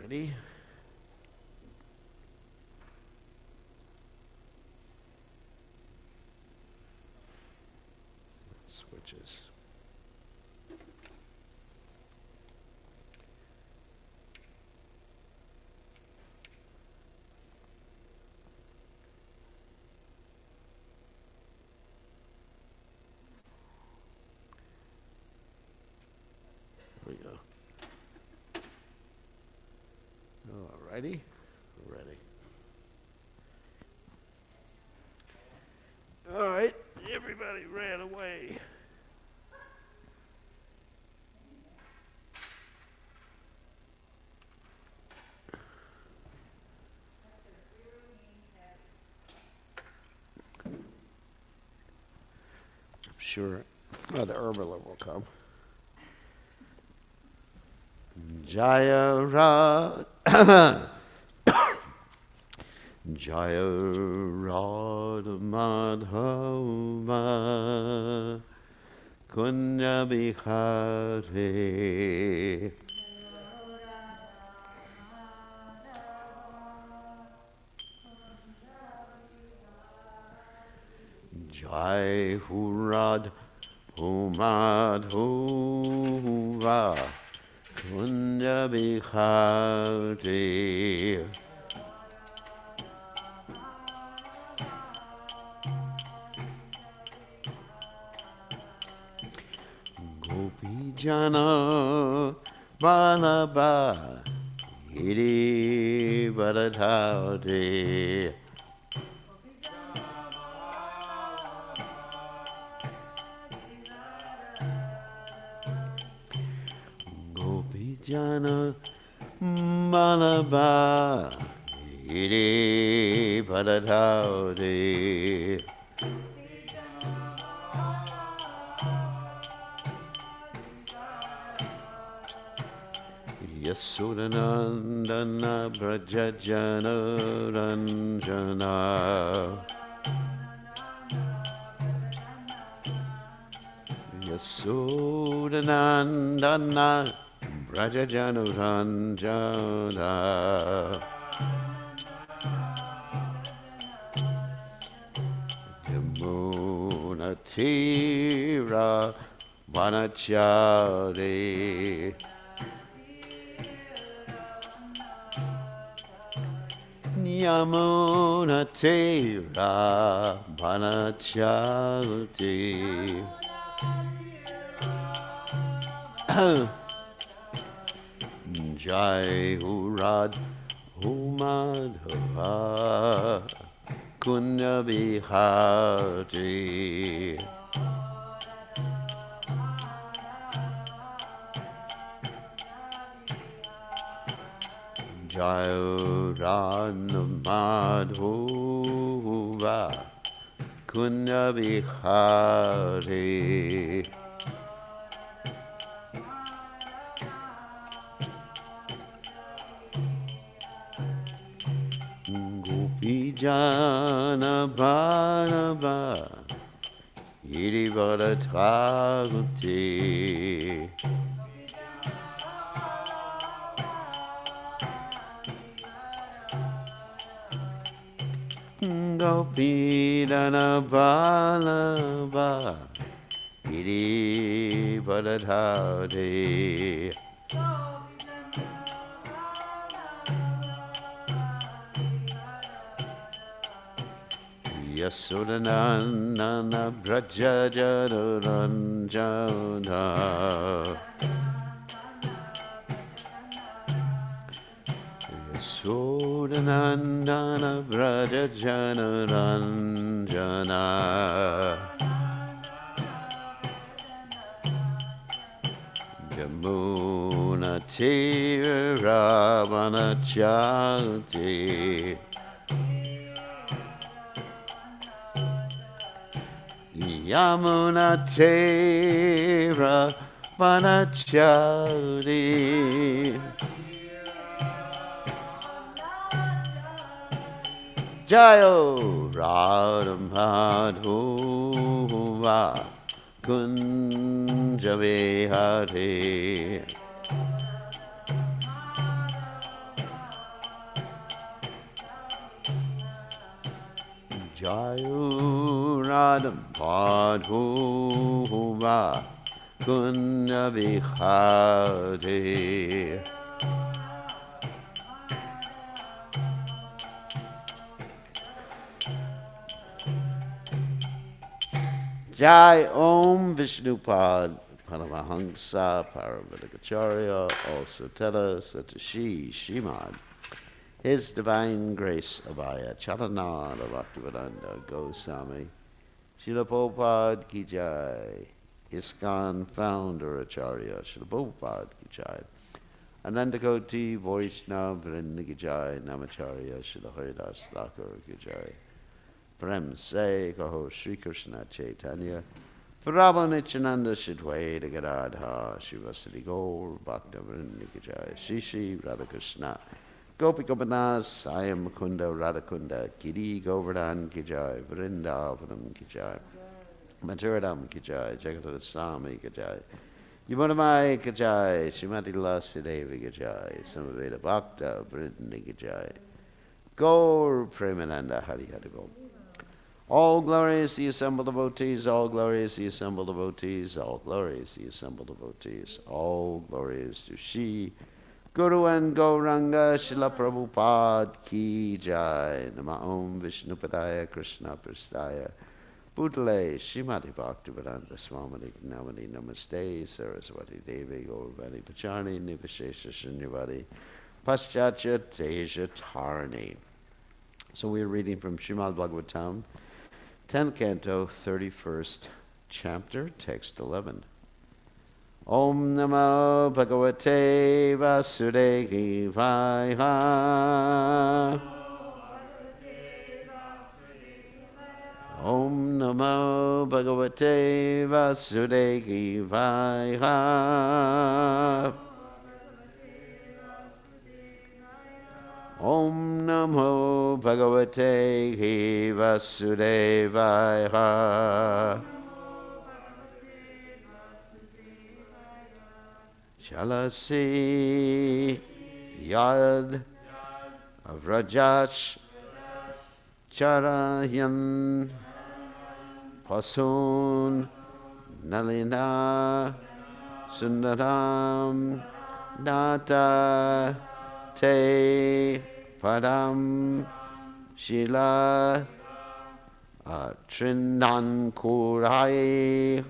Ready? Switches. There we go. Alrighty. Ready. All right. Everybody ran away. I'm sure the herbaler will come. Jaya Ra Jaya Radha Madhava Kunya Bihari Jai Hurad Humadhuva Kunya Bihari Gopijana Balaba Iri Baradhari Gopijana Balaba Iri Baradhari Yasudanandana Brajajana Ranjana Yasudanandana Brajajana Ranjana Yamunatira Vanachari Yamunatira Vanachari Jai Urad Umadhava Kunya Bihari Jai Urad Madhuva Kunya Bihari Gopijana Bhanava Iri Varadhagati Gopidana Bhanava Iri Varadhagati Yasudanandana Brajajana Ranjana Yasudanandana Brajajana Ranjana Yamunatira Vanachati Yamunatira Vanachari Jayo Radha Madhuva Kunja Vihari madhuva kunya vikhade. Jai Om Vishnupad Paramahamsa Paravatikacharya also tell us that Shri Shrimad, His Divine Grace Abhaya Charanada Bhaktivedanta Goswami Srila Prabhupada Ki Jai, ISKCON Founder Acharya Srila Prabhupada Ki Jai, Anandakoti Vaishnava Vrinda Ki Jai, Namacharya Srila Haridas Thakur Ki Jai. Prem Se Kaho Sri Krishna Chaitanya Prabhu Nityananda Shidwaita Gadadha Shivasati Gaur Bhakta Vrinda Ki Jai Shri Shri Radhakrishna Gopi Gopanas Ayam Mukunda Radhakunda Giri Govardhan Ki Jai Vrindavanam Ki Jai Maturadam Ki Jai Jagatava Swami Ki Jai Yamunamai Ki Jai Srimati Lasidevi Ki Jai Samaveda Bhakta Vrinda Ki Jai Gaur Premananda Hari Hari Bol. All glorious the assembled devotees, all glorious the assembled devotees, all glorious the assembled devotees, all glorious to Shri Guru and Gauranga Srila Prabhupada Ki Jai. Nama Om Vishnupadaya Krishna Prastaya Bhutale Srimati Bhaktivedanta Swamini Namani Namaste Saraswati Devi Gaurvani Pachani Nivashesha Shunyavadi Paschatya Teja Tarani. So we are reading from Srimad Bhagavatam, 10th Canto, 31st Chapter, Text 11. Om Namo Bhagavate Vasudevaya. Om Namo Bhagavate Vasudevaya. Om Namo Bhagavate Vasudevaya. Chalasi Yad Avrajach Charayan Pasun Nalina Sundaram Nata Te Padam Shila Trindan Kurai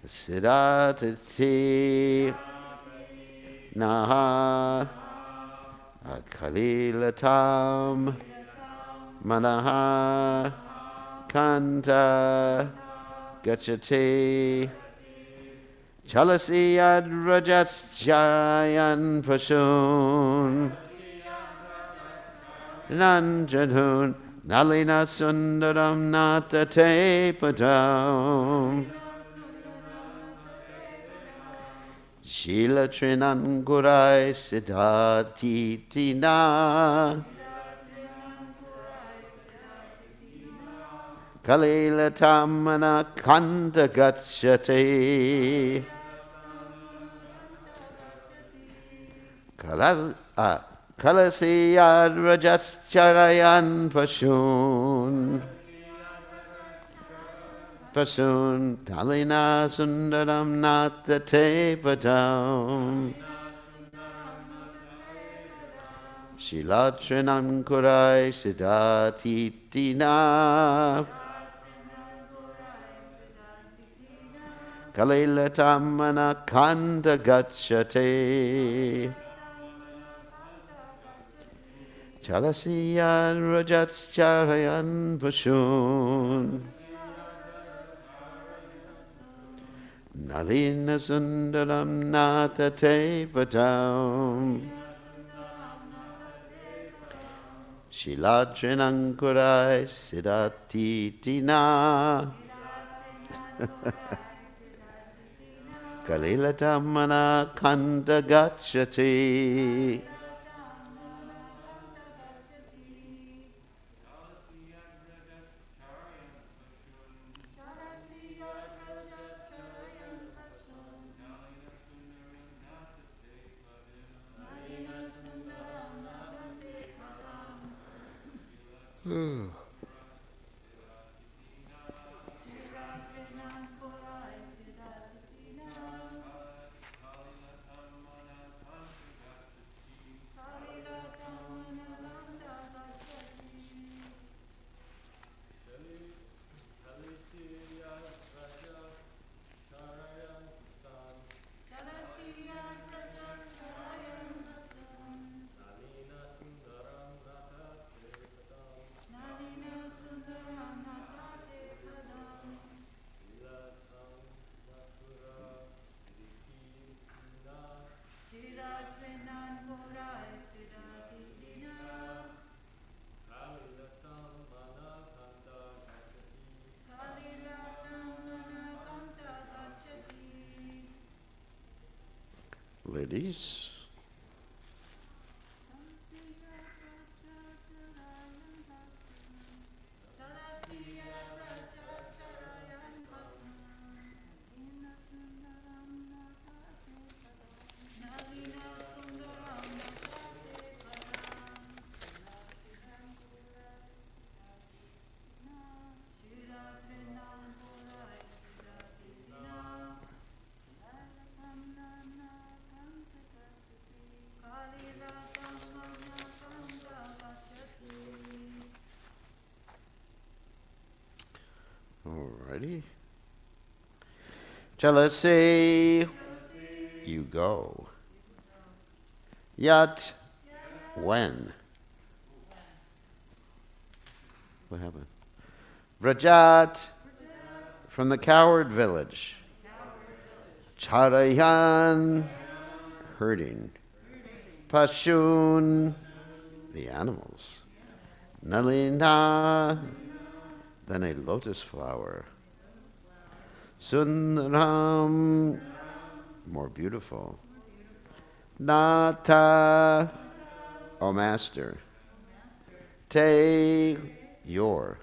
Siddhatati Naha Kalilatam Manaha Kanta Gachati Chalasi Yad Rajas Jayan Pasun Nanjadun Nalina Sundaram Nata Te Padam Shila Trinangurai Siddhati Tina Kalila Tamana Kanda Gachati Kalasi Yad Rajas Charayan Pashun Pasun Talina Sundaram Nata Te Padam Shilatrinam Kurai Siddhati Tina Kalilatamana Kanda Gachate Chalasiyan Rajat Charayan Pashun Nalina Sundaram Nata Te Padam Shiladrinankurai Siddhati Tina Kalilatamana Kanda Gachati Ladies. Alrighty. Jealousy, you go. Yet, when? What happened? Vrajat, from the coward village. Charayan, herding. Pashun, the animals. Nalina, then a lotus flower. Sundaram, more beautiful. Nata, O master. Te, your.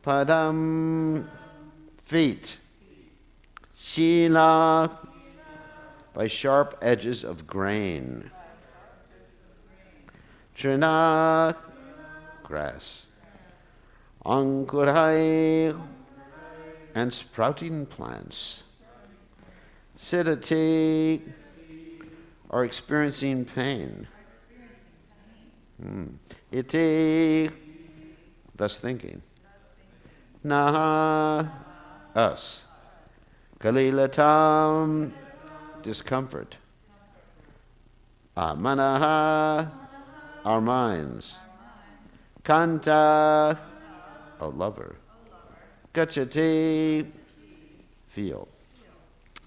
Padam, feet. Shila, by sharp edges of grain. Trina, grass. Ankurai, and sprouting plants. Siddhati, are experiencing pain. Iti, thus thinking. Naha, us. Kalilatam, discomfort. Manaha, our minds. Kanta, a lover. Gachati, feel.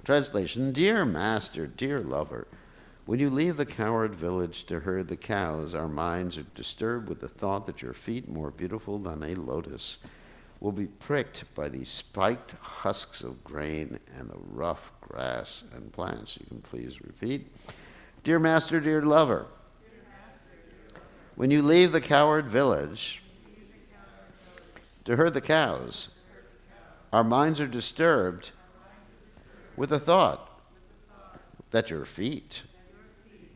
Translation, dear master, dear lover, when you leave the coward village to herd the cows, our minds are disturbed with the thought that your feet, more beautiful than a lotus, will be pricked by these spiked husks of grain and the rough grass and plants. You can please repeat. Dear master, dear lover, when you leave the coward village to herd the cows, our minds are disturbed with the thought that your feet,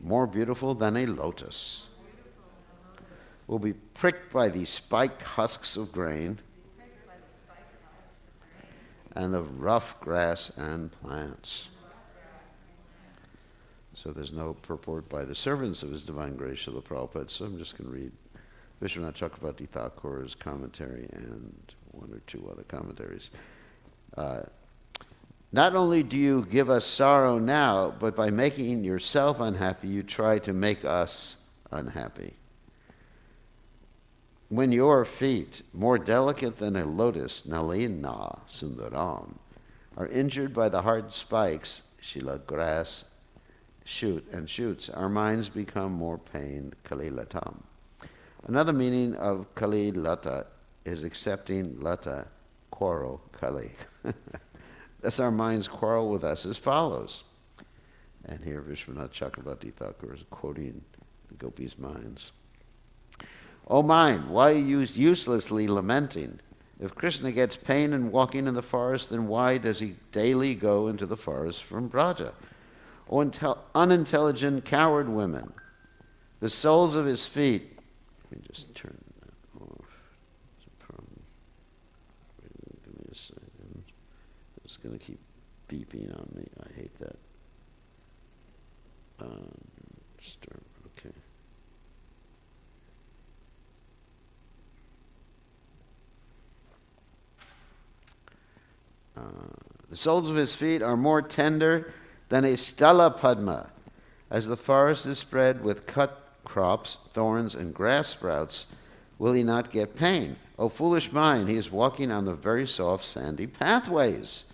more beautiful than a lotus, will be pricked by these spiked husks of grain and the rough grass and plants. So there's no purport by the servants of His Divine Grace, Srila Prabhupada, so I'm just going to read Vishwanath Chakravarti Thakur's commentary and one or two other commentaries. Not only do you give us sorrow now, but by making yourself unhappy, you try to make us unhappy. When your feet, more delicate than a lotus, Nalina Sundaram, are injured by the hard spikes, Shila, grass, shoots, our minds become more pained, Kalilatam. Another meaning of Kalilata is accepting Lata, quarrel, Kali. Thus our minds quarrel with us as follows. And here Vishwanath Chakravarti Thakur is quoting the gopis' minds. O mind, why are you uselessly lamenting? If Krishna gets pain in walking in the forest, then why does he daily go into the forest from Braja? O unintelligent coward women, the soles of his feet. Let me just turn that off. Give me a second. It's going to keep beeping on me. I hate that. Okay. The soles of his feet are more tender than a stala padma. As the forest is spread with cut crops, thorns, and grass sprouts, will he not get pain? O foolish mind, he is walking on the very soft, sandy pathways.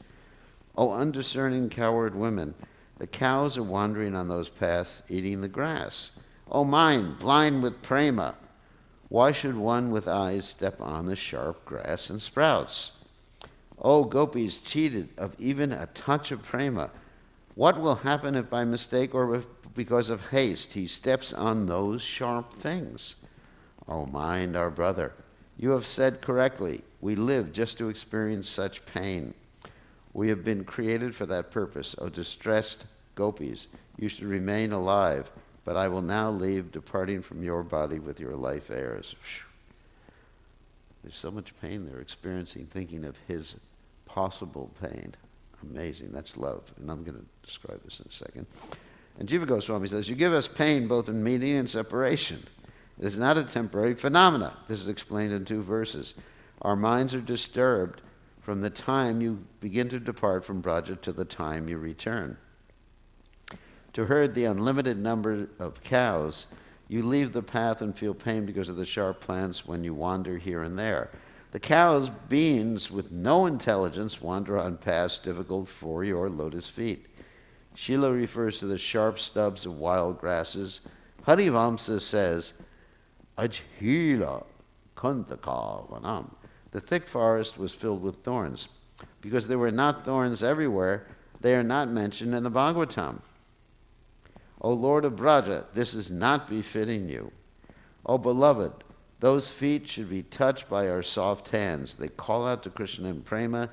O undiscerning coward women, The cows are wandering on those paths, eating the grass. O mind, blind with prema, why should one with eyes step on the sharp grass and sprouts? O gopis, cheated of even a touch of prema, what will happen if by mistake or if because of haste he steps on those sharp things? O mind, our brother, you have said correctly, we live just to experience such pain. We have been created for that purpose. O distressed gopis, you should remain alive, but I will now leave, departing from your body with your life heirs. There's so much pain they're experiencing, thinking of his possible pain. Amazing. That's love. And I'm going to describe this in a second. And Jiva Goswami says, you give us pain both in meeting and separation. It is not a temporary phenomena. This is explained in 2 verses. Our minds are disturbed from the time you begin to depart from Braja to the time you return. To herd the unlimited number of cows, you leave the path and feel pain because of the sharp plants when you wander here and there. The cows, beings with no intelligence, wander on paths difficult for your lotus feet. Shila refers to the sharp stubs of wild grasses. Harivamsa says, Ajhila Kantaka Vanam. The thick forest was filled with thorns. Because there were not thorns everywhere, they are not mentioned in the Bhagavatam. O Lord of Braja, this is not befitting you. O beloved, those feet should be touched by our soft hands. They call out to Krishna in prema.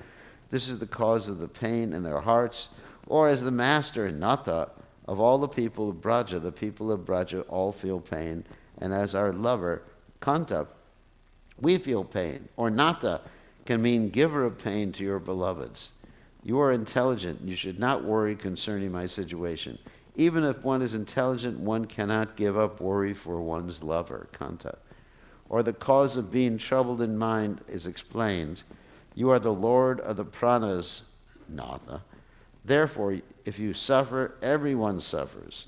This is the cause of the pain in their hearts. Or as the master, Natha, of all the people of Braja, the people of Braja all feel pain. And as our lover, Kanta, we feel pain. Or Natha can mean giver of pain to your beloveds. You are intelligent. You should not worry concerning my situation. Even if one is intelligent, one cannot give up worry for one's lover, Kanta. Or the cause of being troubled in mind is explained. You are the Lord of the pranas, Natha. Therefore, if you suffer, everyone suffers.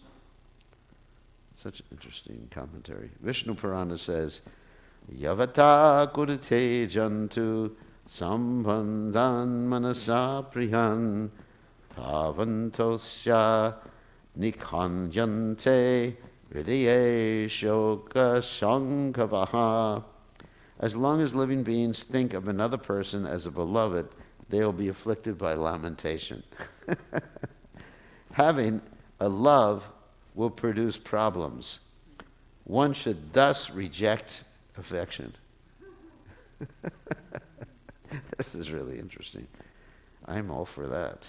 Such an interesting commentary. Vishnu Purana says, Yavata kurite jantu sambandhan manasa priyan tavantosya nikhanjante hridaye shoka shankavaha. As long as living beings think of another person as a beloved, they will be afflicted by lamentation. Having a love will produce problems. One should thus reject affection. This is really interesting. I'm all for that.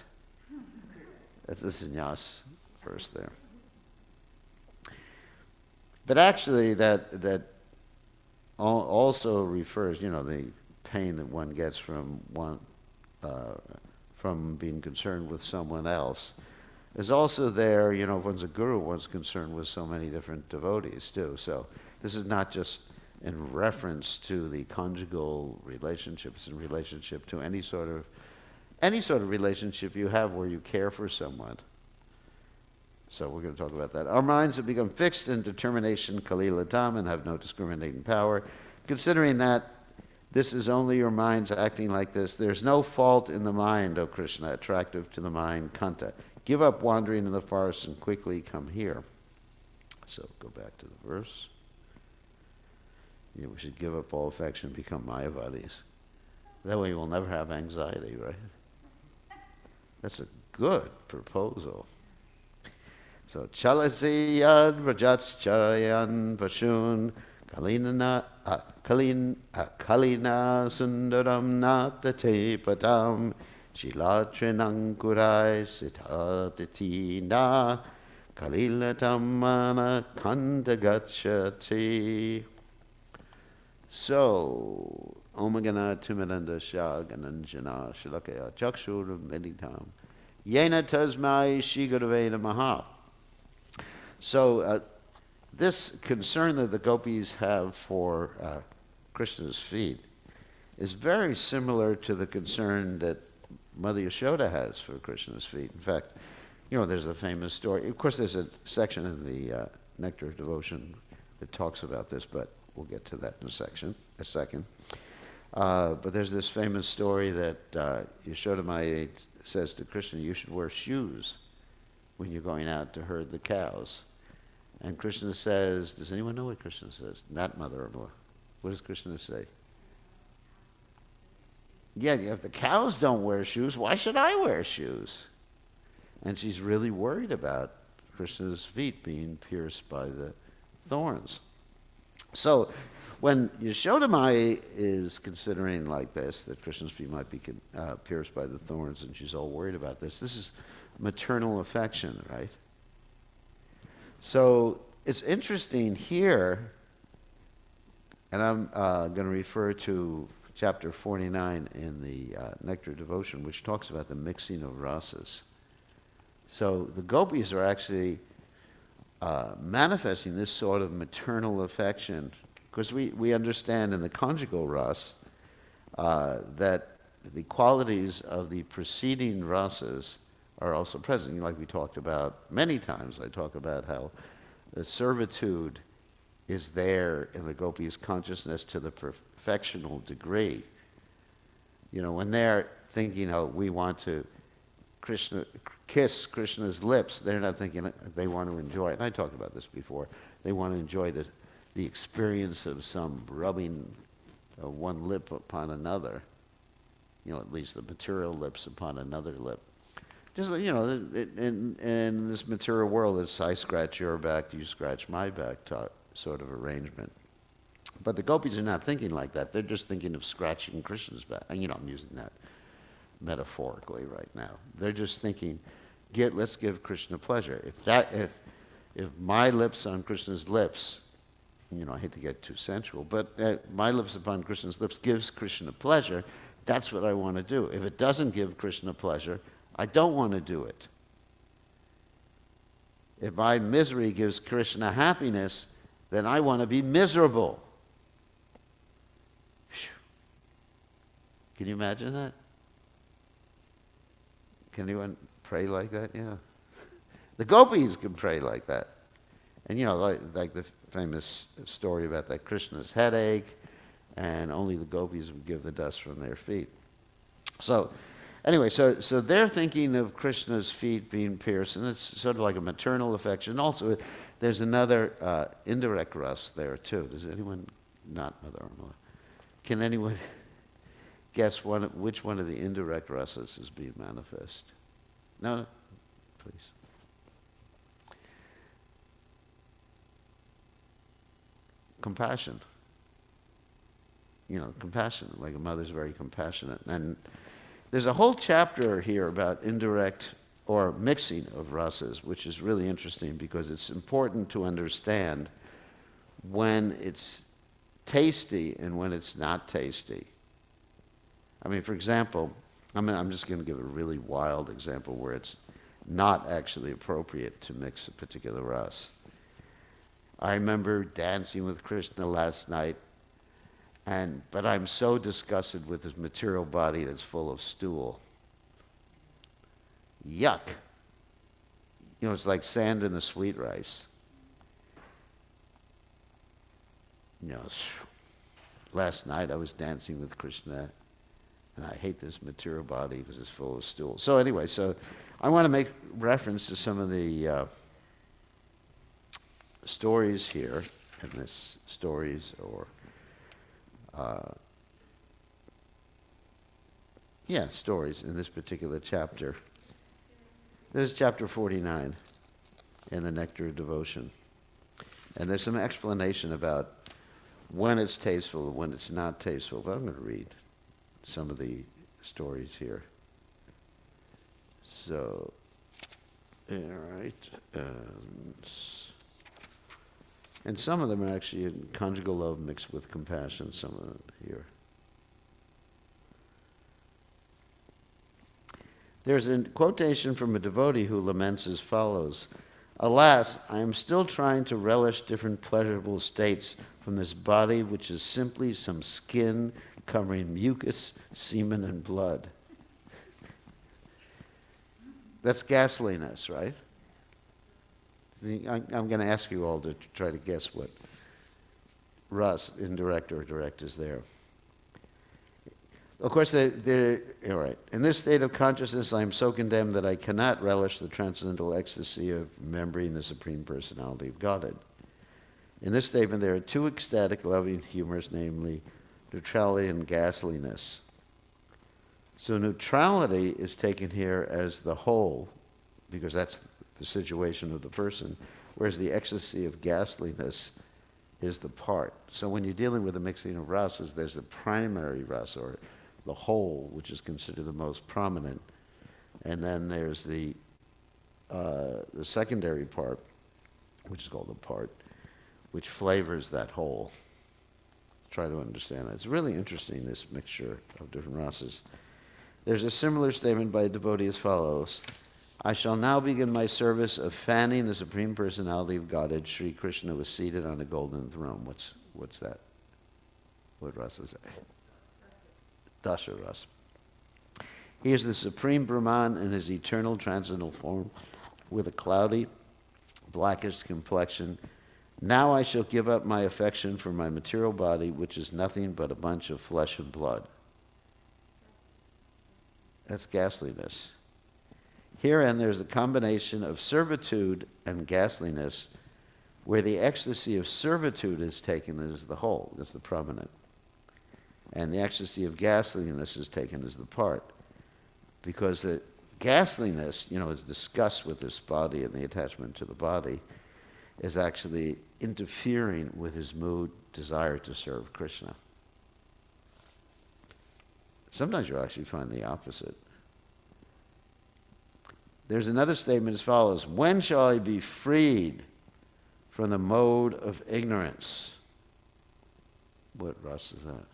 That's the sannyas verse there. But actually that also refers, the pain that one gets from being concerned with someone else is also there. If one's a guru, one's concerned with so many different devotees too. So this is not just in reference to the conjugal relationships, in relationship to any sort of relationship you have where you care for someone. So we're going to talk about that. Our minds have become fixed in determination, kalilatam, and have no discriminating power. Considering that this is only your minds acting like this, there's no fault in the mind, O Krishna, attractive to the mind, Kanta. Give up wandering in the forest and quickly come here. So go back to the verse. We should give up all affection, become Mayavadis. That way we'll never have anxiety, right? That's a good proposal. So, Chalasi yad rajacharayan pashun kalina sundaram natate patam shilatrinankurai sitatitina kalilatamana kandagachati. So, Omagana Timadanda Shagananjana Shilakaya Chakshur Meditam Yena Tasmai Shigadavena Maha. So, this concern that the gopis have for Krishna's feet is very similar to the concern that Mother Yashoda has for Krishna's feet. In fact, there's a famous story. Of course, there's a section in the Nectar of Devotion that talks about this, but we'll get to that in a second. But there's this famous story that Yashoda Maya says to Krishna, you should wear shoes when you're going out to herd the cows. And Krishna says, does anyone know what Krishna says? Not mother-in-law. What does Krishna say? Yeah, if the cows don't wear shoes, why should I wear shoes? And she's really worried about Krishna's feet being pierced by the thorns. So when Yashodamai is considering like this, that Krishna's feet might be pierced by the thorns, and she's all worried about this, this is maternal affection, right? So it's interesting here, and I'm going to refer to chapter 49 in the Nectar Devotion, which talks about the mixing of rasas. So the gopis are actually manifesting this sort of maternal affection, because we understand in the conjugal ras that the qualities of the preceding rasas are also present. Like we talked about many times, I talk about how the servitude is there in the gopis' consciousness to the perfectional degree. When they're thinking, oh, we want to kiss Krishna's lips, they're not thinking they want to enjoy it. And I talked about this before. They want to enjoy the experience of some rubbing of one lip upon another. At least the material lips upon another lip. Just, in this material world, it's I scratch your back, you scratch my back sort of arrangement. But the gopis are not thinking like that. They're just thinking of scratching Krishna's back. And, I'm using that metaphorically right now. They're just thinking, let's give Krishna pleasure. If my lips on Krishna's lips, I hate to get too sensual, but my lips upon Krishna's lips gives Krishna pleasure, that's what I want to do. If it doesn't give Krishna pleasure, I don't want to do it. If my misery gives Krishna happiness, then I want to be miserable. Can you imagine that? Can anyone pray like that? Yeah. The gopis can pray like that. And like the famous story about that Krishna's headache, and only the gopis would give the dust from their feet. So anyway, so they're thinking of Krishna's feet being pierced, and it's sort of like a maternal affection. Also, there's another indirect ras there too. Does anyone, not mother-in-law, can anyone guess which one of the indirect rasas is being manifest? No, please. Compassion. Compassion, like a mother's very compassionate. And there's a whole chapter here about indirect or mixing of rasas, which is really interesting because it's important to understand when it's tasty and when it's not tasty. I mean, for example, I'm just going to give a really wild example where it's not actually appropriate to mix a particular ras. I remember dancing with Krishna last night, but I'm so disgusted with his material body that's full of stool. Yuck. It's like sand in the sweet rice. Last night I was dancing with Krishna, and I hate this material body because it's full of stool. So anyway, I want to make reference to some of the stories here, in this stories or stories in this particular chapter. This is chapter 49 in the Nectar Devotion. And there's some explanation about when it's tasteful and when it's not tasteful. But I'm going to read some of the stories here. So, all right. And some of them are actually in conjugal love mixed with compassion, some of them here. There's a quotation from a devotee who laments as follows: "Alas, I am still trying to relish different pleasurable states from this body which is simply some skin covering mucus, semen, and blood." That's ghastliness, right? I'm going to ask you all to try to guess what ras, indirect or direct, is there. Of course, all right. In this state of consciousness, I am so condemned that I cannot relish the transcendental ecstasy of remembering the Supreme Personality of Godhead. In this statement, there are two ecstatic, loving humors, namely neutrality and ghastliness. So neutrality is taken here as the whole, because that's the situation of the person, whereas the ecstasy of ghastliness is the part. So when you're dealing with a mixing of rasas, there's the primary rasa, or the whole, which is considered the most prominent, and then there's the secondary part, which is called the part, which flavors that whole. Try to understand that. It's really interesting, this mixture of different rasas. There's a similar statement by a devotee as follows: I shall now begin my service of fanning the Supreme Personality of Godhead. Sri Krishna was seated on a golden throne. What's that? What rasa is that? Dasha rasa. He is the Supreme Brahman in his eternal transcendental form, with a cloudy, blackish complexion. Now I shall give up my affection for my material body, which is nothing but a bunch of flesh and blood. That's ghastliness. Herein there's a combination of servitude and ghastliness, where the ecstasy of servitude is taken as the whole, as the prominent, and the ecstasy of ghastliness is taken as the part. Because the ghastliness, is disgust with this body and the attachment to the body, is actually interfering with his mood, desire to serve Krishna. Sometimes you'll actually find the opposite. There's another statement as follows: when shall I be freed from the mode of ignorance? What rasa is that?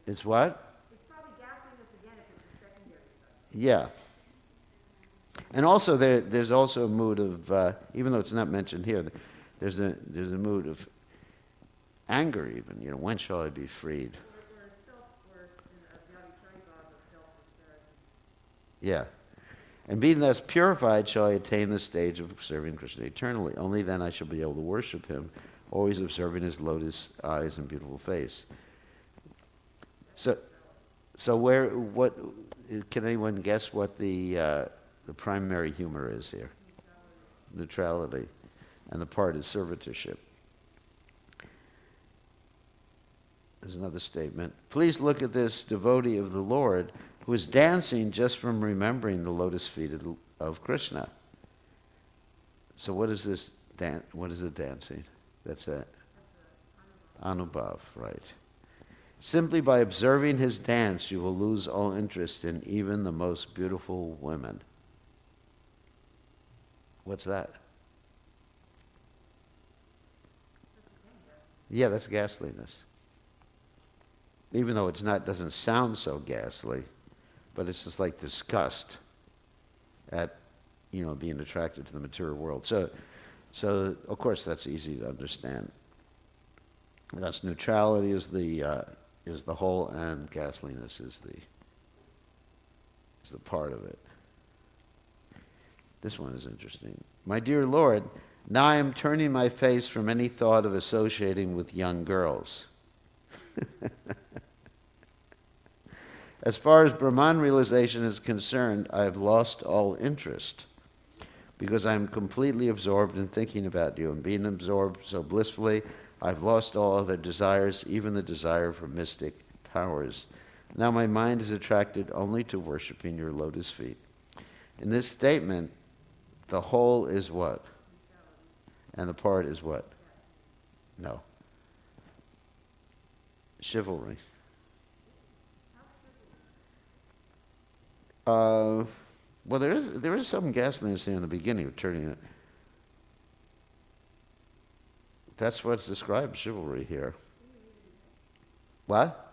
It's what? It's probably ghastliness again if it's a secondary rasa. Yeah. And also there's also a mood of, even though it's not mentioned here, there's a mood of anger even. When shall I be freed? Yeah. And being thus purified, shall I attain the stage of serving Krishna eternally. Only then I shall be able to worship him, always observing his lotus eyes and beautiful face. So what can anyone guess what the primary humor is here? Neutrality. And the part is servitorship. There's another statement. Please look at this devotee of the Lord who is dancing just from remembering the lotus feet of Krishna. So what is this dance? What is it dancing? That's it. Anubhav, right. Simply by observing his dance, you will lose all interest in even the most beautiful women. What's that? Yeah, that's ghastliness. Even though doesn't sound so ghastly, but it's just like disgust at, being attracted to the material world. So of course that's easy to understand. That's neutrality is the whole, and ghastliness is the part of it. This one is interesting. My dear Lord, now I am turning my face from any thought of associating with young girls. As far as Brahman realization is concerned, I have lost all interest because I am completely absorbed in thinking about you, and being absorbed so blissfully, I've lost all other desires, even the desire for mystic powers. Now my mind is attracted only to worshiping your lotus feet. In this statement, the whole is what? And the part is what? No. Chivalry. Well, there is some ghastliness here in the beginning of turning it. That's what's described chivalry here. What?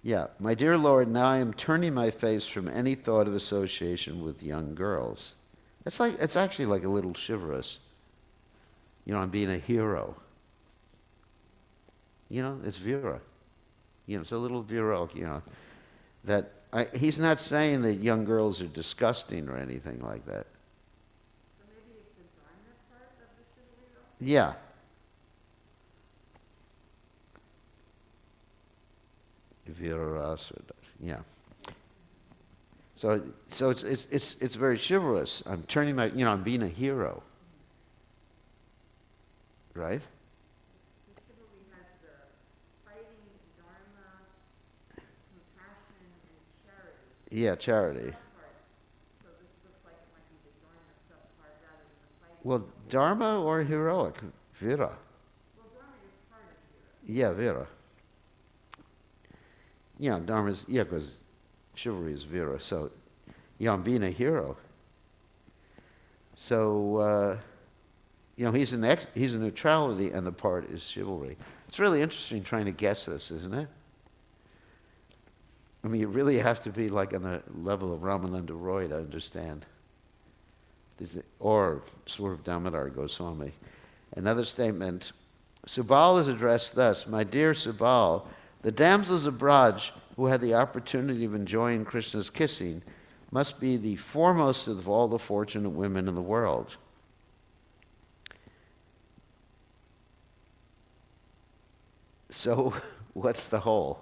Yeah. My dear Lord, now I am turning my face from any thought of association with young girls. It's actually like a little chivalrous. I'm being a hero. It's Vira. It's a little Vira, that he's not saying that young girls are disgusting or anything like that. Yeah. Virarasa. Yeah. So it's very chivalrous. I'm turning my, I'm being a hero, right? The chivalry has the fighting, dharma, compassion, and charity. Yeah, charity. Subparts. So this looks like it might be the dharma subpart rather than the fighting. Well, dharma or heroic, vira. Well, dharma is part of hero. Yeah, vira. Yeah, dharma's, yeah, because chivalry is vira. So, I'm being a hero. So, he's he's a neutrality, and the part is chivalry. It's really interesting trying to guess this, isn't it? I mean, you really have to be like on the level of Ramananda Roy to understand. Or Swarup Damodar Goswami. Another statement, Subal is addressed thus, My dear Subal, the damsels of Braj who had the opportunity of enjoying Krishna's kissing must be the foremost of all the fortunate women in the world. So, what's the whole?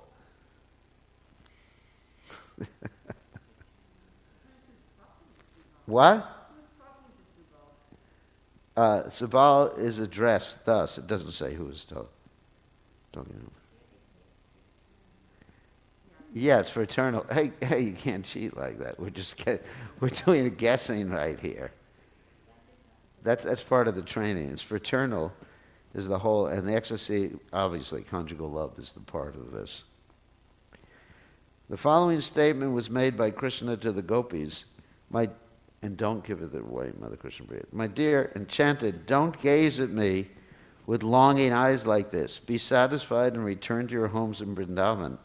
What? Subal is addressed thus. It doesn't say who is talking. Yeah, it's fraternal. Hey, you can't cheat like that. We're doing a guessing right here. That's part of the training. It's fraternal is the whole, and the ecstasy, obviously, conjugal love is the part of this. The following statement was made by Krishna to the gopis. And don't give it away, Mother Krishna Priya. My dear enchanted, don't gaze at me with longing eyes like this. Be satisfied and return to your homes in Vrindavan.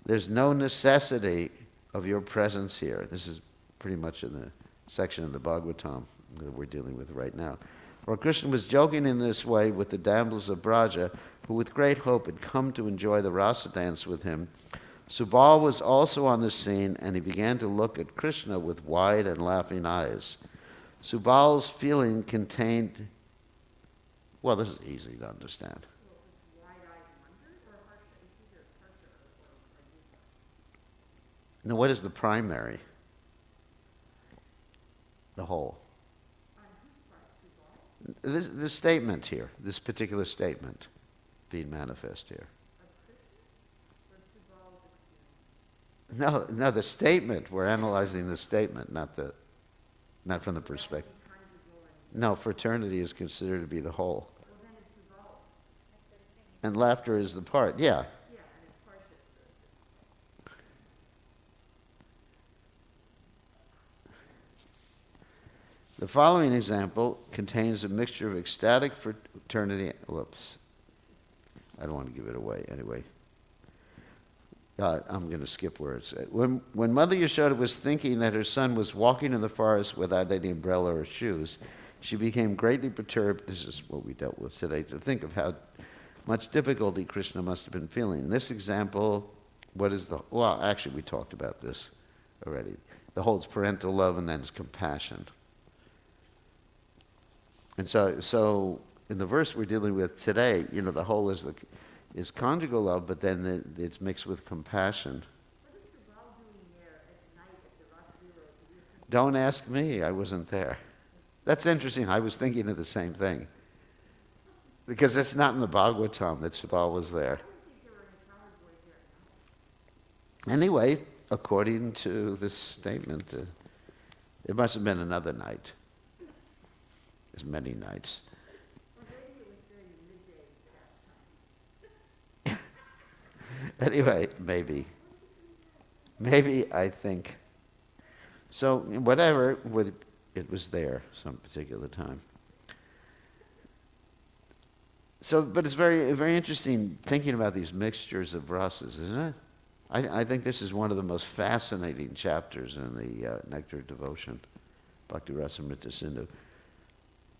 There's no necessity of your presence here. This is pretty much in the section of the Bhagavatam that we're dealing with right now. For Krishna was joking in this way with the damsels of Braja, who with great hope had come to enjoy the rasa dance with him. Subal was also on the scene, and he began to look at Krishna with wide and laughing eyes. Subal's feeling contained, well, this is easy to understand. Now, what is the primary? The whole. This statement here, this particular statement being manifest here. No, the statement. We're analyzing the statement, not from the perspective. No, fraternity is considered to be the whole. And laughter is the part. Yeah. The following example contains a mixture of ecstatic fraternity. Whoops. I don't want to give it away anyway. I'm going to skip words. When Mother Yashoda was thinking that her son was walking in the forest without any umbrella or shoes, she became greatly perturbed. This is what we dealt with today, to think of how much difficulty Krishna must have been feeling. In this example, well, actually we talked about this already. The whole is parental love and then it's compassion. And so in the verse we're dealing with today, the whole is conjugal love, but then it's mixed with compassion. What is Subal doing there at night at the Rasavira? Don't ask me. I wasn't there. That's interesting. I was thinking of the same thing. Because it's not in the Bhagavatam that Subal was there. I don't think there were any coward boys there. Anyway, according to this statement, it must have been another night. There's many nights. Well, maybe it was during the midday pastime. Anyway, maybe I think. So whatever, it was there some particular time. So, but it's very, very interesting thinking about these mixtures of rasas, isn't it? I think this is one of the most fascinating chapters in the Nectar of Devotion, Bhakti Rasamrita Sindhu.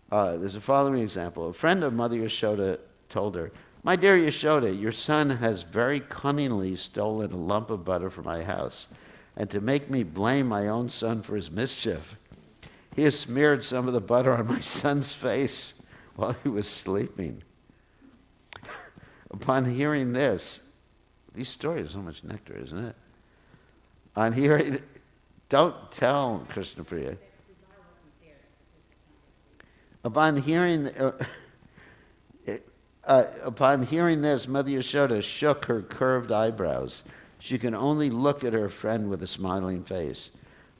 There's a following example. A friend of Mother Yashoda told her, My dear Yashoda, your son has very cunningly stolen a lump of butter from my house, and to make me blame my own son for his mischief, he has smeared some of the butter on my son's face while he was sleeping. Upon hearing this, these stories are so much nectar, isn't it? On hearing, don't tell Krishna Priya. Upon hearing, upon hearing this, Mother Yashoda shook her curved eyebrows. She could only look at her friend with a smiling face.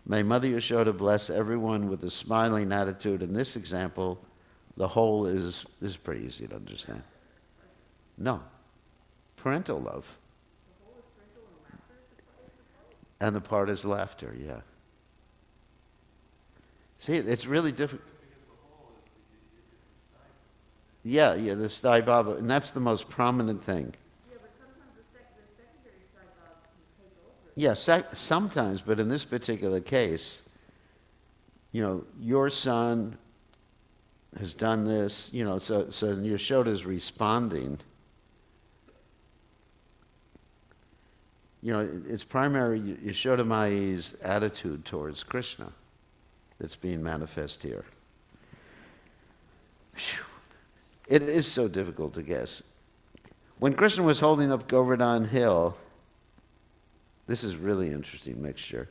May Mother Yashoda bless everyone with a smiling attitude. In this example, the whole is pretty easy to understand. No. Parental love. And the part is laughter, yeah. See, it's really difficult. Yeah, the Stai Baba, and that's the most prominent thing. Yeah, but sometimes the secondary side can take over. Yeah, sometimes, but in this particular case, your son has done this, so Yashoda's responding. It's primary Yashoda Mai's attitude towards Krishna that's being manifest here. Whew. It is so difficult to guess. When Krishna was holding up Govardhan Hill, this is really interesting mixture.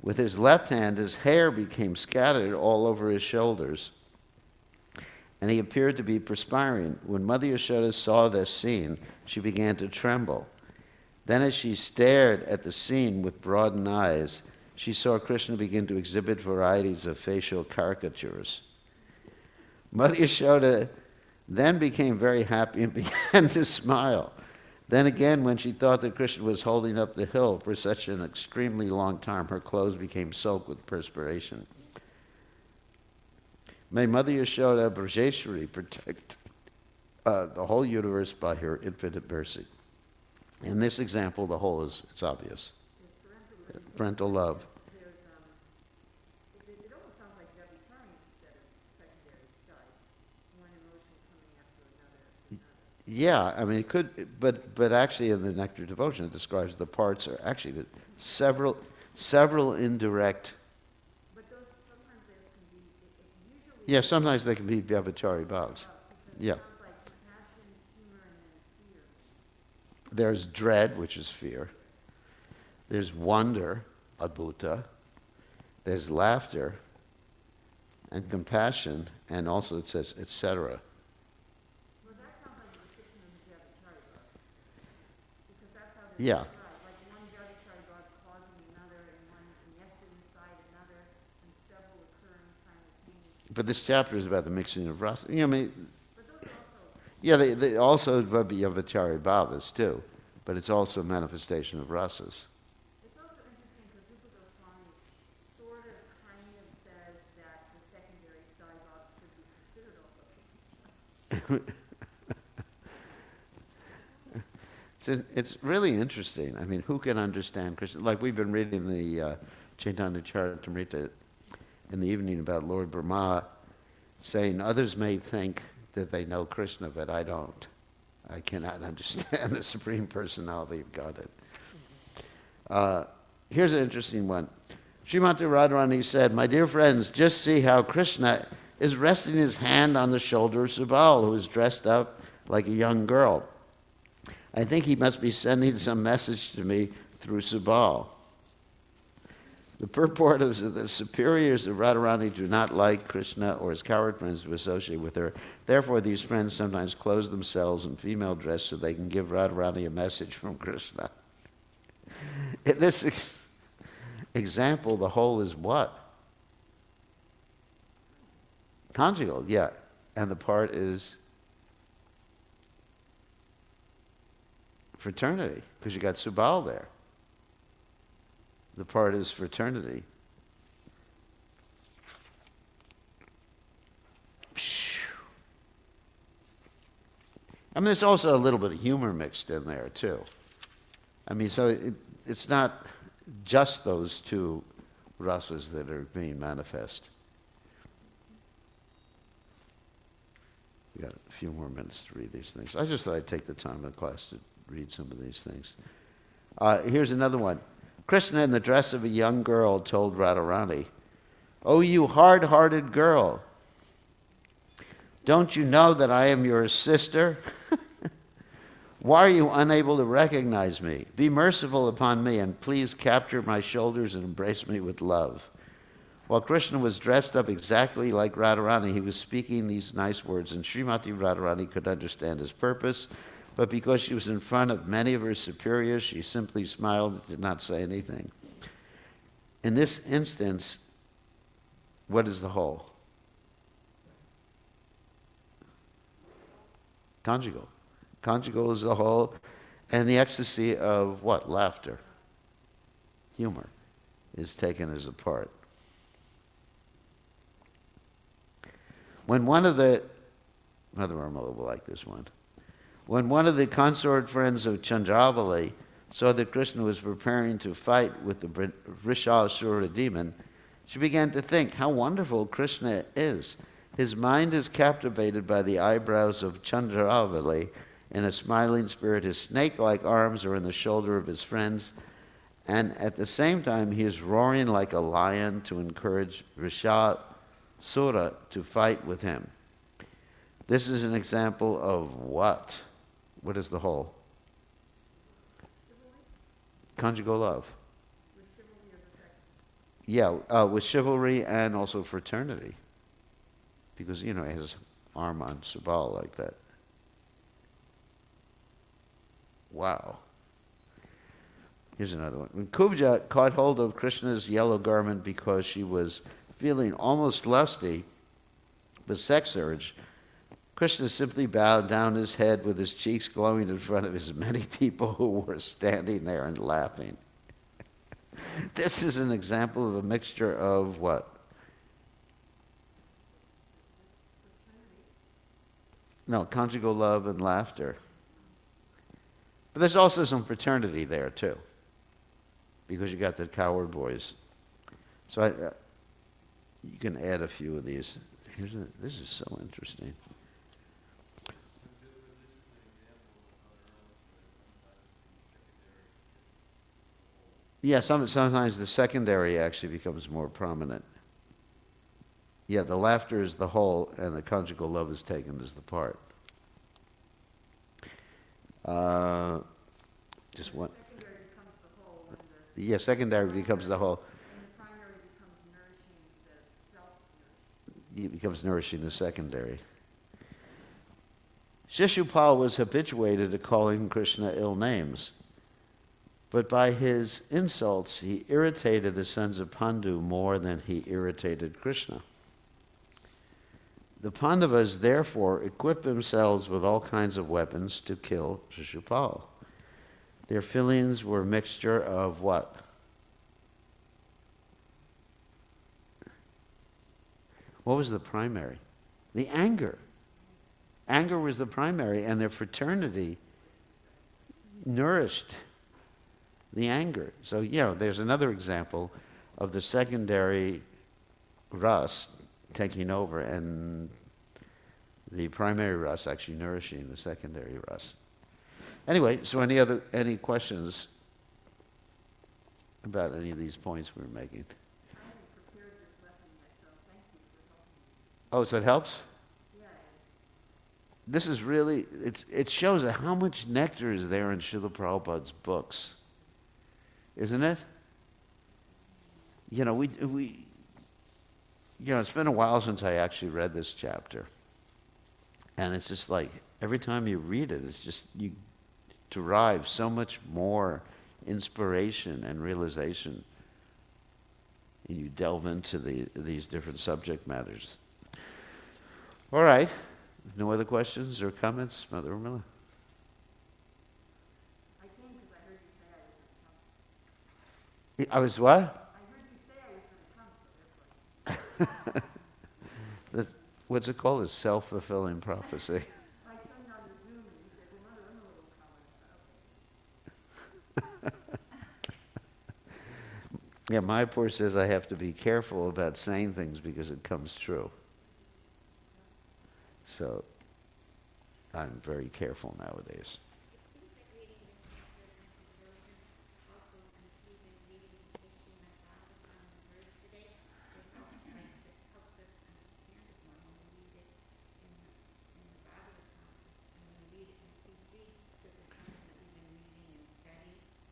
With his left hand, his hair became scattered all over his shoulders, and he appeared to be perspiring. When Mother Yashoda saw this scene, she began to tremble. Then as she stared at the scene with broadened eyes, she saw Krishna begin to exhibit varieties of facial caricatures. Mother Yashoda then became very happy and began to smile. Then again, when she thought that Krishna was holding up the hill for such an extremely long time, her clothes became soaked with perspiration. May Mother Yashoda Brajeshwari protect the whole universe by her infinite mercy. In this example, the whole it's obvious. Parental love. It almost sounds like Debbie Turning instead of secondary side. One emotion coming after another. Yeah, I mean, it could, but actually in the Nectar Devotion, it describes the parts are actually several indirect. But those sometimes there can be, usually. Yeah, sometimes they can be Vyabhachari bhavs. Yeah. It sounds like compassion, humor, and then fear. There's dread, which is fear. There's wonder, adbhuta. There's laughter and compassion, and also it says, etc. Well, that sounds like the description of the Vyabhachari bhav. Because that's how they're Yeah. described. Like one Vyabhachari bhav causing another, and one nested inside another, and several occurring simultaneously. But this chapter is about the mixing of rasa. I mean, But those are also. yeah, they also Vyabhachari bhavas too, but it's also a manifestation of rasas. It's also interesting because Bir Goswami sort of kind of says that the secondary side bhav should be considered also. It's really interesting. I mean, who can understand Krishna? Like we've been reading the Chaitanya Charitamrita in the evening about Lord Brahma saying, others may think that they know Krishna, but I don't. I cannot understand the Supreme Personality of Godhead. Here's an interesting one. Srimati Radharani said, my dear friends, just see how Krishna is resting his hand on the shoulder of Subal, who is dressed up like a young girl. I think he must be sending some message to me through Subal. The purport is that the superiors of Radharani do not like Krishna or his coward friends to associate with her. Therefore, these friends sometimes clothe themselves in female dress so they can give Radharani a message from Krishna. In this example, the whole is what? Conjugal, yeah. And the part is fraternity, because you got Subal there. The part is fraternity. I mean, there's also a little bit of humor mixed in there, too. I mean, so it's not just those two rasas that are being manifest. We got a few more minutes to read these things. I just thought I'd take the time in class to read some of these things. Here's another one. Krishna, in the dress of a young girl, told Radharani, "Oh, you hard-hearted girl, Don't you know that I am your sister? Why are you unable to recognize me? Be merciful upon me and please capture my shoulders and embrace me with love. While Krishna was dressed up exactly like Radharani, he was speaking these nice words, and Srimati Radharani could understand his purpose, but because she was in front of many of her superiors, she simply smiled and did not say anything. In this instance, what is the whole? Conjugal. Conjugal is the whole, and the ecstasy of what? Laughter. Humor is taken as a part. When one of the, Mother Irma will like this one. When one of the consort friends of Chandravali saw that Krishna was preparing to fight with the Vrishasura demon, she began to think how wonderful Krishna is. His mind is captivated by the eyebrows of Chandravali. In a smiling spirit, his snake-like arms are in the shoulder of his friends, and at the same time he is roaring like a lion to encourage Vrishasura to fight with him. This is an example of what? What is the whole? Conjugal love. Yeah, with chivalry and also fraternity. Because, he has arm on Subal like that. Wow. Here's another one. When Kubja caught hold of Krishna's yellow garment because she was feeling almost lusty with sex urge, Krishna simply bowed down his head with his cheeks glowing in front of as many people who were standing there and laughing. This is an example of a mixture of what? No, conjugal love and laughter. But there's also some fraternity there, too, because you got the coward boys. So you can add a few of these. This is so interesting. Yeah, sometimes the secondary actually becomes more prominent. Yeah, the laughter is the whole, and the conjugal love is taken as the part. Just one. Secondary becomes the whole, and Yeah, secondary becomes the whole. and the primary becomes nourishing instead of self-nourishing. It becomes nourishing the secondary. Shishupal was habituated to calling Krishna ill names, but by his insults he irritated the sons of Pandu more than he irritated Krishna. The Pandavas therefore equipped themselves with all kinds of weapons to kill Shishupal. Their feelings were a mixture of what? What was the primary? The anger. Anger was the primary, and their fraternity nourished the anger. So, there's another example of the secondary rust taking over and the primary rust actually nourishing the secondary rust. Anyway, so any questions about any of these points we were making? I haven't prepared this lesson yet, so thank you for helping me. Oh, so it helps? Yeah, This is really, it shows how much nectar is there in Srila Prabhupada's books. Isn't it? It's been a while since I actually read this chapter. And it's just like, every time you read it, it's just, you derive so much more inspiration and realization. And you delve into these different subject matters. All right. No other questions or comments, Mother Urmila? I came because I heard you say I was going to come. I was what? I heard you say I was going to come, so therefore. What's it called? A self-fulfilling prophecy. I turned on the Zoom and you said, well, Mother Irma will come. And I said, okay. Yeah, Mayapur says I have to be careful about saying things because it comes true. So I'm very careful nowadays.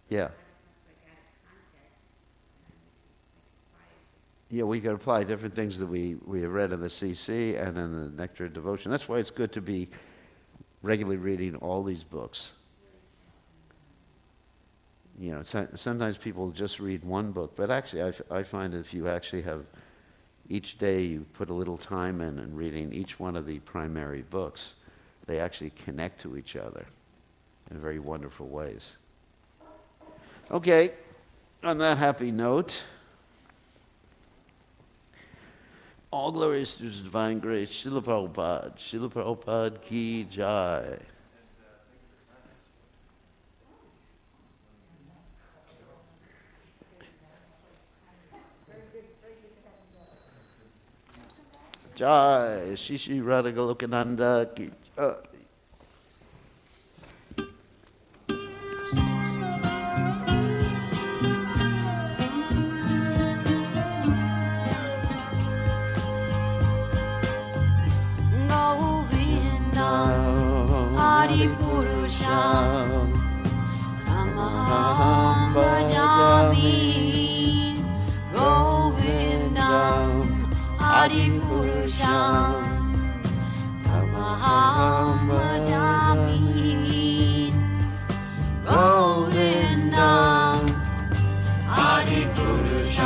Yeah. Yeah, we can apply different things that we have read in the CC and in the Nectar of Devotion. That's why it's good to be regularly reading all these books. You know, sometimes people just read one book, but actually I find if you actually have each day you put a little time in reading each one of the primary books, they actually connect to each other in very wonderful ways. Okay, on that happy note, all glories to His divine grace, Srila Prabhupada ki jai. Jai, Shishi Radhagolokananda ki jai. Govindam Adipurusham Tamaham Bhajami Govindam Adipurusham Tamaham Bhajami Govindam Adipurusham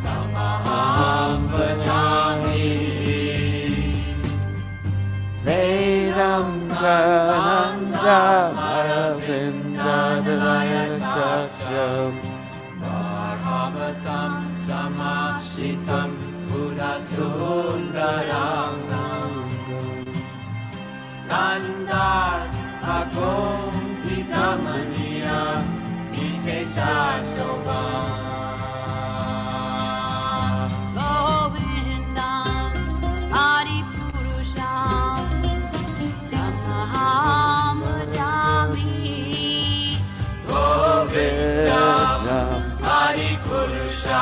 Tamaham Bhajami Vedam Kananda Maravinda Dayakacham Bharavatam Samasitam Buddhasundaram Nandar Agom Pitamaniya Vishesha Shobha Govindam Adipurusham Tamaham Bhajami Govindam Adipurusham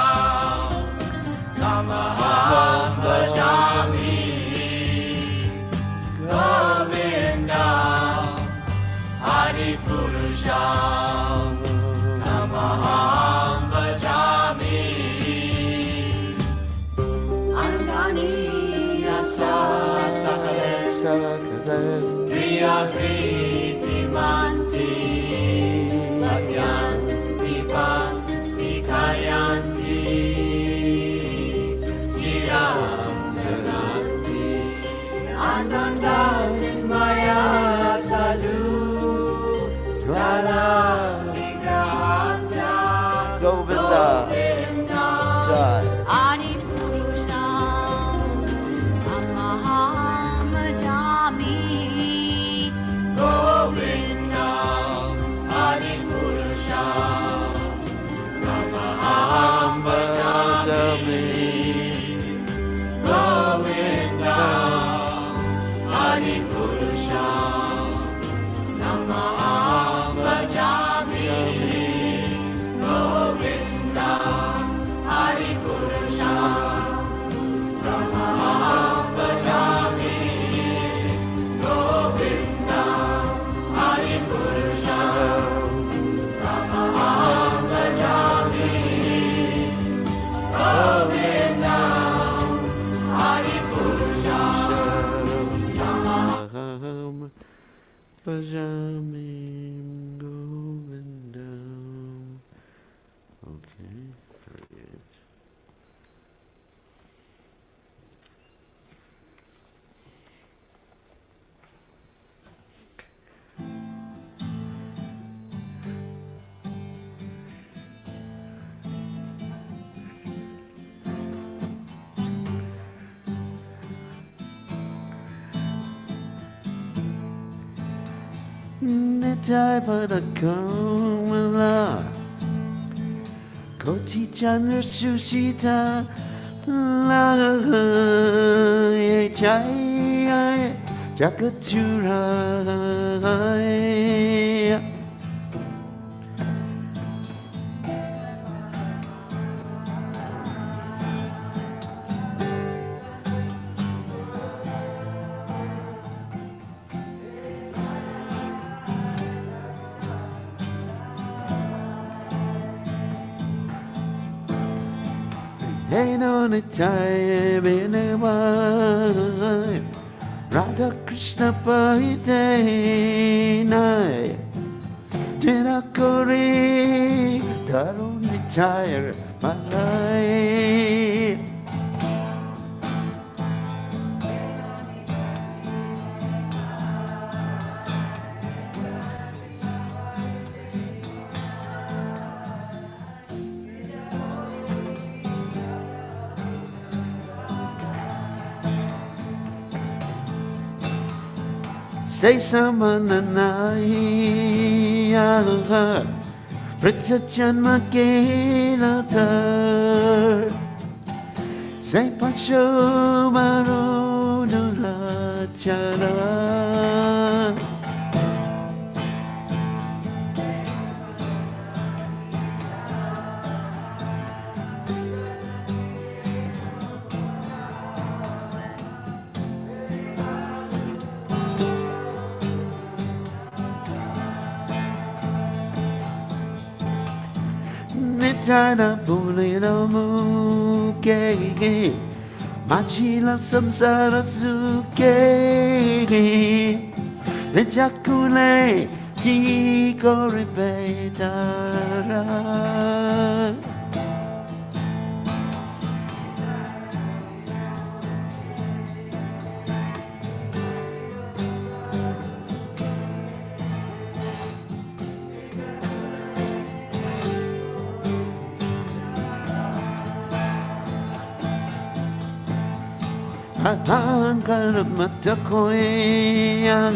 Tamaham Bhajami Govindam Adipurusham Tamaham Bhajami Angani Asa Priya Kriti Manti Pasyanti Panti Kayanti Jiram Gananti Ananda Maya Sadhu Jala Vigrahasya Govinda Jai. Adipurusham Tamaham Bhajami Govindam Adipurusham Tamaham Bhajami Govindam Adipurusham Tamaham Bhajami Govindam Adipurusham Tamaham Bhajami Govindam Adipurusham Tamaham Bhajami Govindam Adipurusham Aham Bhajami Govindam. Okay, very good. Nitai pada kamala Koti chandra sushita La ye chai Jakatura Heno Nitya Vinavai Radha Krishna Paite Nai Dinakuri Darun Nitya Malai Say Samananaya Prithajanma Kelatar Say Pakshamaro Nurachara Nitana Pulina Muke Machila Samsara Suke Vijakule Hikoripetara Ankara Matakoya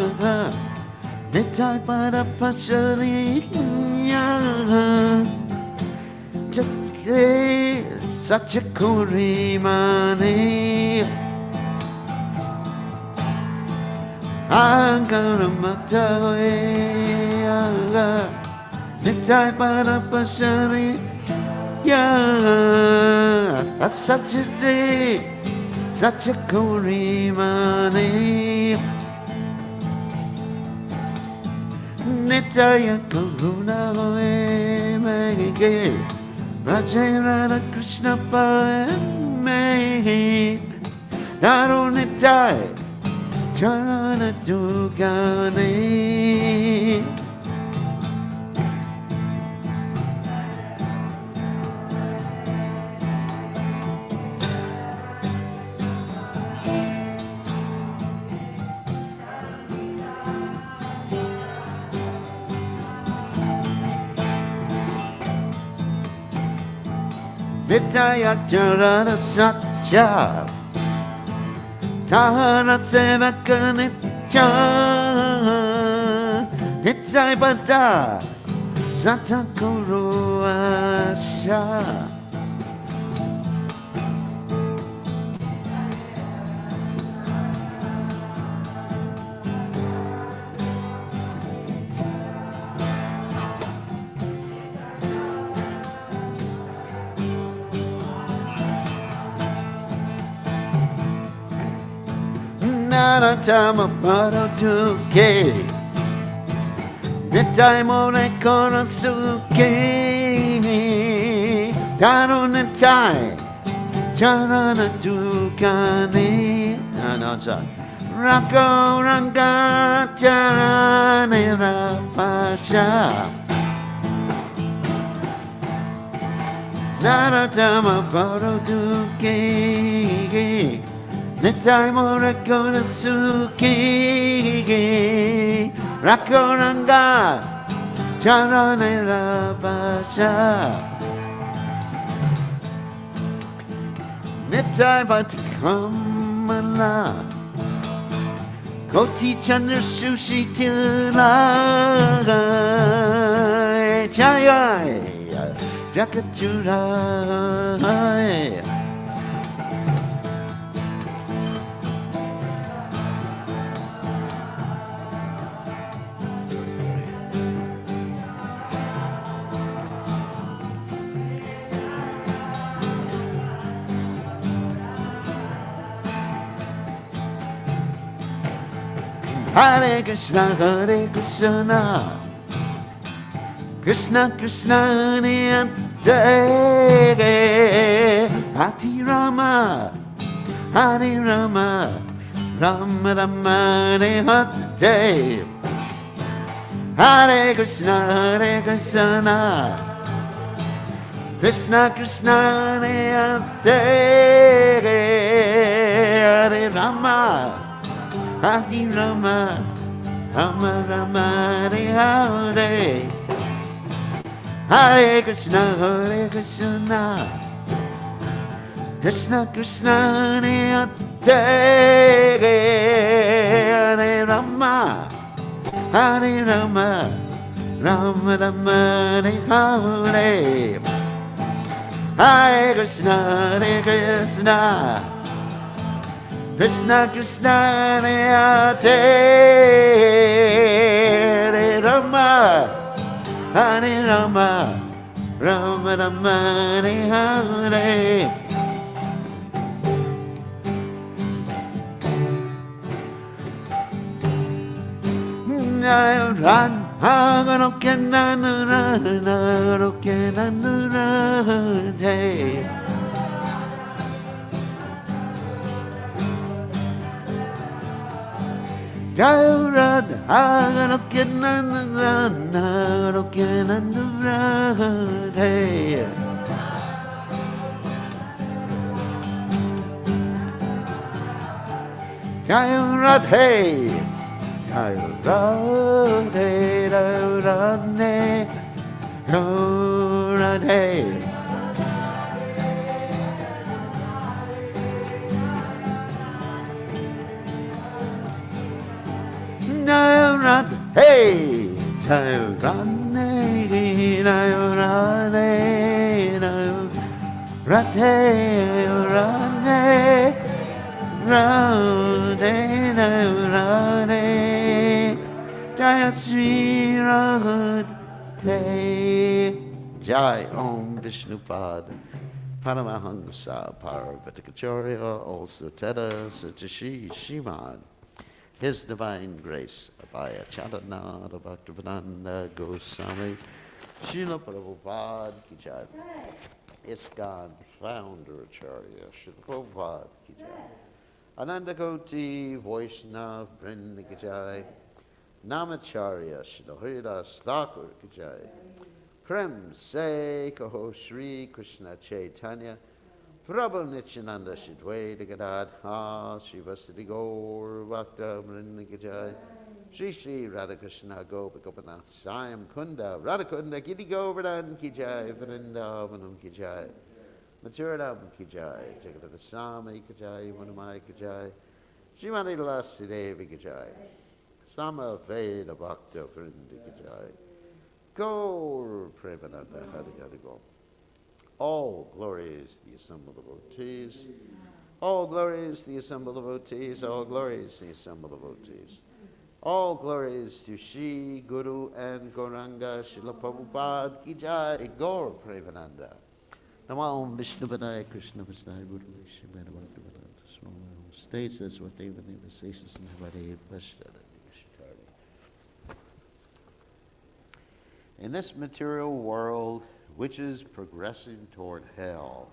Nitai Pada Pasariya Jake Sachakurimani Ankara Matakoya Nitai Pada Pasariya Asachite Such a Kurimani Nitya Karuna Mege Rajara Krishna Pame Daru Nitya Charana Dugani Nitya Charana Satya Tahara Sevaka Nitya Nitya Bada Satakuru Asha Naratama Paratuke Nitya Konosuke Daru Nitya Charana Dukani Rako Ranga Charani Rapasha Naratama Paratuke Nitya Konosuke Rakoranga Charane Rapasha Nitya Kamala Koti Chandra Sushi Tila Chayai Jakachura Hare Krishna Krishna Krishna Hare Hare Rama, Hare Rama, Rama Rama Hare Hare Krishna, Krishna Krishna Hare Hare Rama, Hare Rama, Rama Rama Hare Hare Krishna, Krishna Krishna Hare Hare Rama, Hare Rama, Rama Rama Hare Hare Krishna, Krishna Krishna Hare Hare Rama, Hare Rama, Rama Rama Hare Ran Hagaroke Nanura Naroke Nanura Day Jairad Hagaroke Nanura Naroke Nanura Day Jairad Hey Radhe Radhe Radhe Radhe Radhe Jai Sri Radhe Jai Om Vishnupad Paramahamsa Paravatikacharya also Teta Satashi Shimad His Divine Grace Abhaya Charanada Bhaktivedanta Goswami Srila Prabhupada Ki Jai ISKCON Founder Acharya Srila Prabhupada Ki Jai Ananda Koti Vaishnav Vrinda Ki Jai Namacharya Srila Haridas Thakur Ki Jai Prem Se Kaho Shri Krishna Chaitanya Prabhu Nityananda Shidwaita Gadadha Shivasati Gaur Bhakta Vrinda Ki Jai Shri Shri Radhakrishna Gopagopanath Sayam Kunda Radhakunda Giri Govardhan Ki Jai Vrindavanam Ki Jai Mathuradam Ki Jai Jagadata Swami Ki Jai Manamai Ki Jai Srimati Lasi Devi Ki Jai Sama Veda Bhakta Vrinda Ki Jai Gaur Premananda Hari Hari Go All glories the assembled devotees. All glories the assembled devotees. All glories the assembled devotees. All glories to Shri Guru and Gauranga Srila Prabhupada Ki Jai Gaur Premananda. Namo Vishnu Padaya Krishna Vasudaya Guru Vishnu Bhaktivedanta Swami states as what they would name ceases in Hare Vashtada. In this material world, which is progressing toward hell,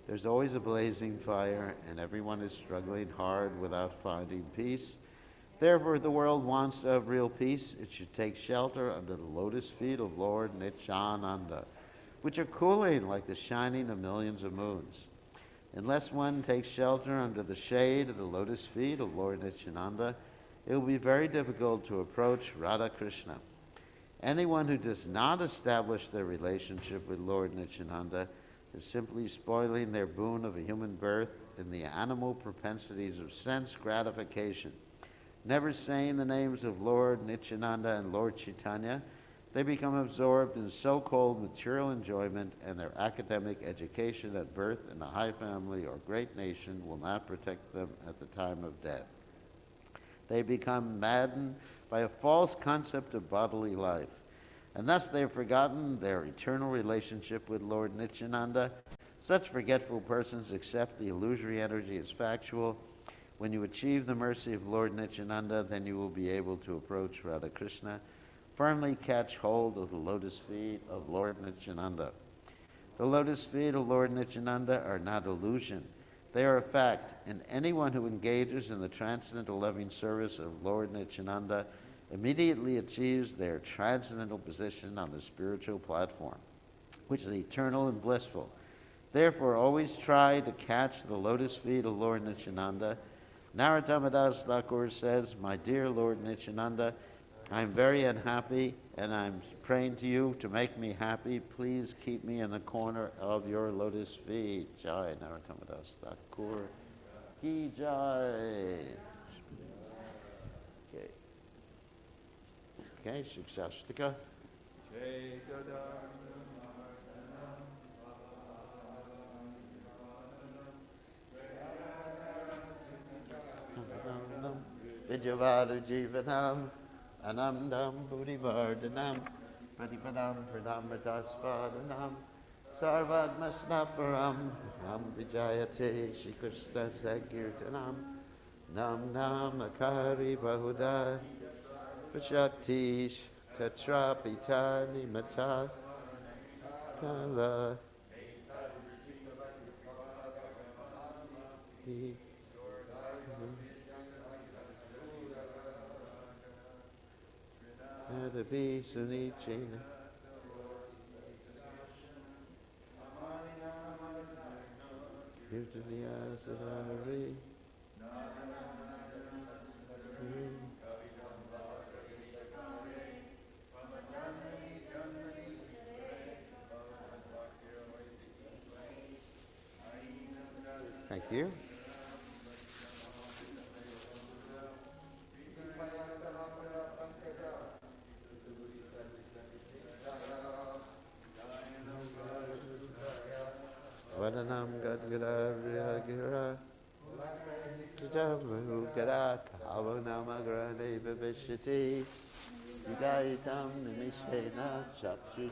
there's always a blazing fire, and everyone is struggling hard without finding peace. Therefore, if the world wants to have real peace, it should take shelter under the lotus feet of Lord Nityananda, which are cooling like the shining of millions of moons. Unless one takes shelter under the shade of the lotus feet of Lord Nityananda, it will be very difficult to approach Radha Krishna. Anyone who does not establish their relationship with Lord Nityananda is simply spoiling their boon of a human birth in the animal propensities of sense gratification. Never saying the names of Lord Nityananda and Lord Chaitanya, they become absorbed in so-called material enjoyment, and their academic education at birth in a high family or great nation will not protect them at the time of death. They become maddened by a false concept of bodily life, and thus they have forgotten their eternal relationship with Lord Nityananda. Such forgetful persons accept the illusory energy as factual. When you achieve the mercy of Lord Nityananda, then you will be able to approach Radha Krishna, firmly catch hold of the lotus feet of Lord Nityananda. The lotus feet of Lord Nityananda are not illusion. They are a fact, and anyone who engages in the transcendental loving service of Lord Nityananda immediately achieves their transcendental position on the spiritual platform, which is eternal and blissful. Therefore, always try to catch the lotus feet of Lord Nityananda. Narottamadas Thakur says, "My dear Lord Nityananda, I'm very unhappy, and I'm praying to you to make me happy. Please keep me in the corner of your lotus feet." Jai Narottamadas Thakur ki jai. Okay, okay, Shikshashtika. Vijavadu Jivanam Anandam Buddhivardhanam Pratipadam Pradamritaspadanam Sarvadmasnaparam Ram Vijayate Shri Krishna Sankirtanam Nam Nam Akari Bahuda Vashaktish Tatra Pitani Mata Kala Adabi Sunichena Kirtaniya Sadari Thank you. Vadanam Gadgada Gira Javahu Gada Kavanamagrane Vivishiti Vidaitam Nimishena Chakshut